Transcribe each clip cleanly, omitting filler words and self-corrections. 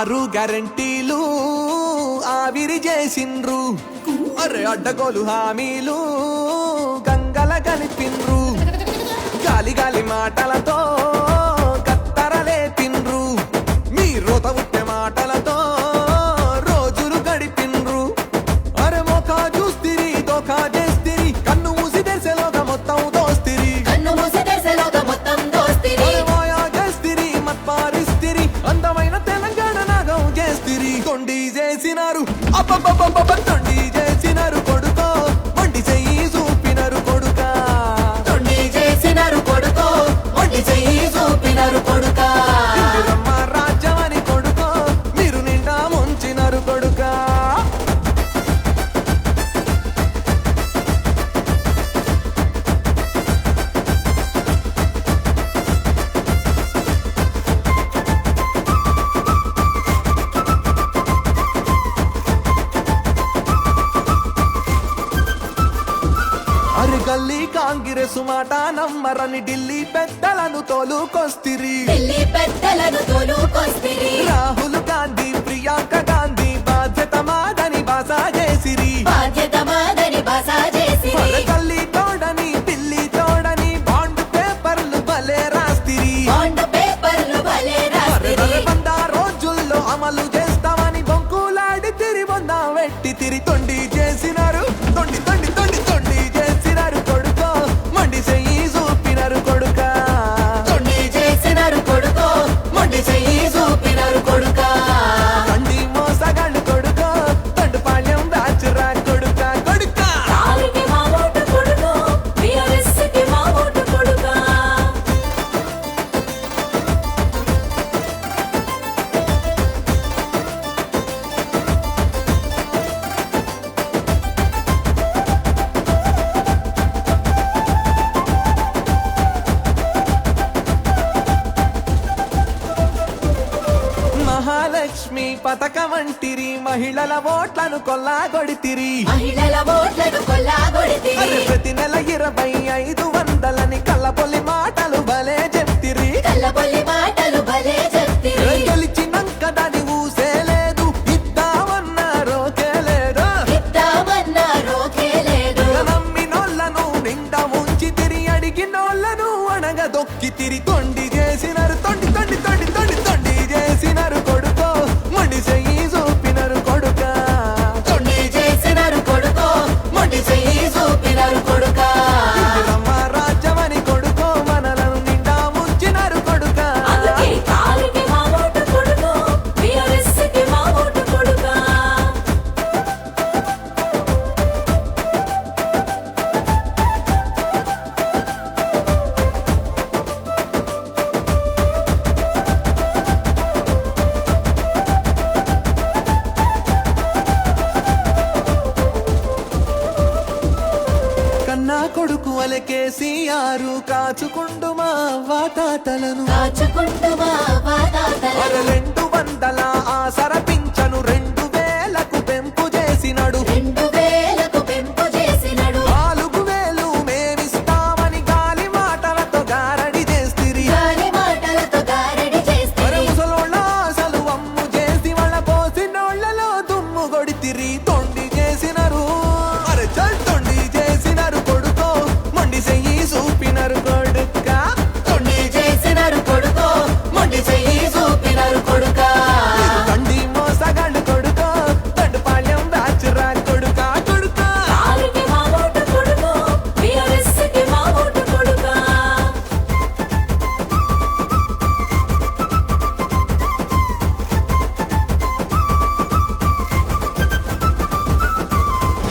ఆరు గ్యారంటీలు ఆవిరి చేసిండ్రు. అరే అడ్డగోలు హామీలు గంగల కలిపిండ్రు. గాలి గాలి మాటలతో కత్తరలే తిండ్రు. మీ రోత ఉట్టే మాటలతో రోజులు గడిపిండ్రు. అరే మోకా చూస్తిరి దోకా చేస్తిరి. కన్ను మూసి తెరిసేలోగా మొత్తం దోస్తిరి. మాయా చేస్తిరి మత్పారిస్తిరి. అందమైన తెలంగాణ నాగం చేస్తిరి. తొండి చేసినారు అబ్బబ్బబ్బబ్బ తొండి చేసినారు కొడుకో. మొండి చెయ్యి చూపినారు కొడుక. తొండి చేసినారు కొడుకో, మొండి చెయ్యి చూపినారు కొడుకా. ఇందిరమ్మ రాజ్యమని కొడుకో మీరు నిండా ముంచినారు కొడుక. అరి గల్లీ కాంగ్రెస్ మాట నమ్మరని ఢిల్లీ పెద్దలను తోలుకొస్తిరి. ఢిల్లీ పెద్దలను తోలుకొస్తిరి. రాహుల్ గాంధీ ప్రియాంక గాంధీ బాధ్యత మాదని బాసా చేసిరి. బాధ్యత మాదని బస చేసిరి. అరే గల్లీ తోడని పిల్లి తోడని బాండ్ పేపర్లు భలే రాస్తిరి. బాండ్ పేపర్లు భలే అరే రాస్తిరి. వంద రోజుల్లో అమలు చేస్తామని బొంకులాడి తిరి వంద వెట్టి తిరి. తొండి చేసినారు తొండి తొండి తొండి తొండి చేసినారు కొడుకో. మండి చెయ్యి చూపినారు కొడుక. తొండి చేసినారు కొడుకో, మొండి చెయ్యి చూపినారు కొడుకా. తండి మోసగాళ్ళు కొడుకో. తండుపాళ్యం దాచురా కొడుక కొడుక. కాలికి మా ఓటు కొడుకో, బీఆర్ఎస్కి మా ఓటు కొడుకా. మహాలక్ష్మి పథకమంటిరి. మహిళల ఓట్లను కొల్లాగొడితిరి. మహిళల ఓట్లను కొల్లాగొడితిరి. అరే ప్రతి నెల 2500 కళ్ళపొల్లి మాటలు భలే చెప్తిరి. కల్లబొల్లి మాటలు భలే చెప్తిరి. గెలిచినంక దాని ఊసేలేదు. ఇద్దామన్నారోకే లేదు. ఇద్దామన్నారోకే లేదు. నమ్మినోళ్ళను నిండా ముంచి తిరి. అడిగినోళ్ళను అణగ దొక్కి తిరి. తొండి చేసినారు తొండి తొండి తొండి తొండి తొండి చేసినారు కొడుకో. మొండి చెయ్యి చూపినారు కొడుక. తొండి చేసినారు కొడుకో, మొండి చెయ్యి చూపినారు కొడుకా. ఇందిరమ్మ రాజ్యమని కొడుకో. మనలను నిండా ముంచినారు కొడుక. అందుకే కాలికి మా ఓటు కొడుకో, బీఆర్ఎస్కి మా ఓటు కొడుకా. కన్నా కొడుకు అలె కేసీఆర్ కాచుకుండు మా వాతాతలను. కాచుకుంటూ మా వాతాతలను. అరె 200 ఆసర పింఛను 2000కు పెంపు చేసినడు. 2000కు పెంపు చేసినడు. 4000 మేమిస్తామని గాలి మాటలతో గారడి చేస్తిరి. గాలి మాటలతో గారడి అరె చేస్తిరి. ముసలోళ్ళ అసలు అమ్ము చేసి వాళ్ళ పోసినోళ్లలో దుమ్ము కొడితిరి. తొండి చేసినారు అరె చల్ తొండి చేసినారు కొడుకో. మొండి చెయ్యి చూపినారు కొడుక. తొండి చేసినారు కొడుకో, మొండి చెయ్యి చూపినారు కొడుకా. తండి మోసగాళ్ళు కొడుకో. తండుపాళ్యం దాచురా కొడుక కొడుక. కాలికి మా ఓటు కొడుకో, బీఆర్ఎస్కి మా ఓటు కొడుకా.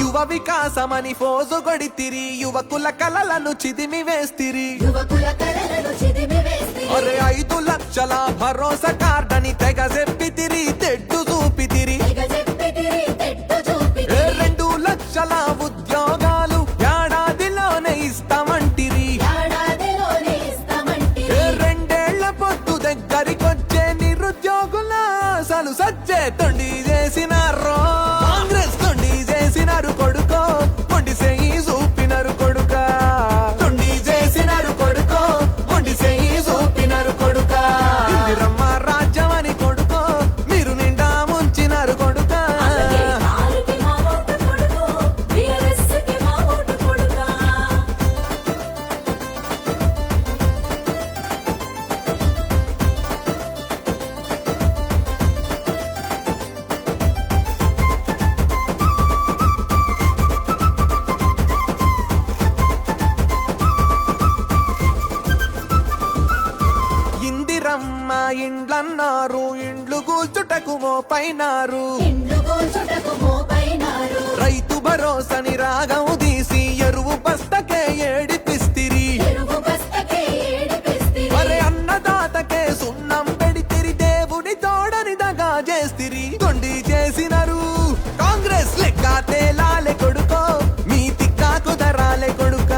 యువ వికాసమని ఫోజు కొడితిరి. యువకుల కలలను చిదిమి వేస్తిరి. యువకుల కలలను చిదిమి వేస్తిరి. అరే 5 లక్షల భరోసా కార్డని తెగ చెప్పితిరి. తెడ్డు చూపితిరి. తెగ చెప్పితిరి, తెట్టు చూపితిరి. 2 లక్షల ఉద్యోగాలు ఏడాదిలోనే ఇస్తామంటిరి. ఏడాదిలోనే ఇస్తామంటిరి. 2 ఏళ్ల పొద్దు దగ్గరికొచ్చే నిరుద్యోగుల అసలు సచ్చే తొండి చేసినారు. కాంగ్రెస్ తొండి చేసినారు కొడుకో. మొండి చెయ్యి చూపినారు కొడుక. తొండి చేసినారు కొడుకో. మొండి చెయ్యి చూపినారు కొడుక. ఇందిరమ్మ రాజ్యమని కొడుకో. మీరు మోపైనారు ఇండ్లు కూల్చుటకు మోపైనారు రైతు భరోసాని రాగం తీసి ఎరువు బస్తకే ఏడిపిస్తిరి ఎరువు బస్తకే ఏడిపిస్తిరి అరే అన్నదాతకే సున్నం పెడితిరి దేవుని తోడని దగా చేస్తిరి తొండి చేసినారు కాంగ్రెస్ లెక్క తేలాలే కొడుకో మీ తిక్కా కుదరాలే కొడుక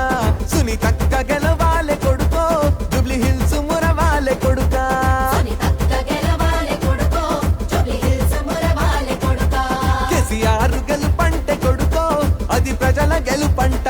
సునీతక్క గెలవాలే కొడుకో జూబ్లీ హిల్స్ మురవాలే కొడుకా సునీతక్క గెలవాలే కొడుకో జూబ్లీ హిల్స్ మురవాలే కొడుకా కేసీఆర్ గెలుపంటే కొడుకో అది ప్రజల గెలుపంటే